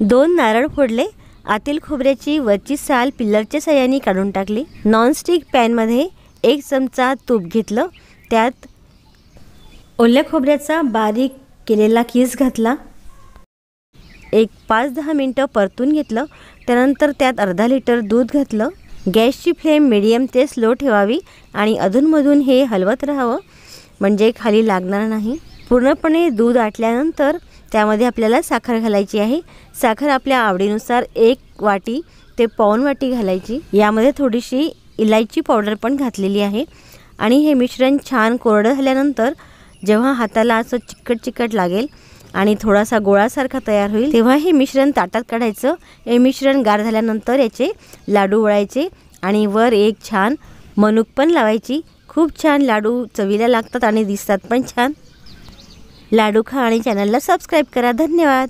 2 नारळ फोडले, आतील खोबऱ्याची वरची साल पिलरच्या साहाय्याने काढून टाकली। नॉनस्टिक पॅनमध्ये 1 चमचा तूप घेतलं, त्यात ओल्या खोबऱ्याचा बारीक केलेला किस घातला। एक 5-10 मिनिटं परतून घेतलं। त्यानंतर त्यात अर्धा लिटर दूध घातलं। गॅसची फ्लेम मीडियम ते स्लो ठेवावी आणि अधूनमधून हे हलवत राहावं, म्हणजे खाली लागणार नाही। पूर्णपणे दूध आटल्यानंतर त्यामध्ये आपल्याला साखर घालायची आहे। साखर आपल्या आवडीनुसार 1 वाटी ते पाऊण वाटी घालायची। यामध्ये थोडीशी इलायची पावडर पण घातलेली आहे आणि हे मिश्रण छान कोरडं झाल्यानंतर जेव्हा हाताला असं चिकट लागेल आणि थोडासा गोळासारखा तयार होईल, तेव्हा हे मिश्रण ताटात काढायचं। हे मिश्रण गार झाल्यानंतर याचे लाडू वळायचे आणि वर एक छान मनुक पण लावायची। खूप छान लाडू चवीला लागतात आणि दिसतात पण छान। लाडू खा आणि चॅनलला सबस्क्राईब करा। धन्यवाद।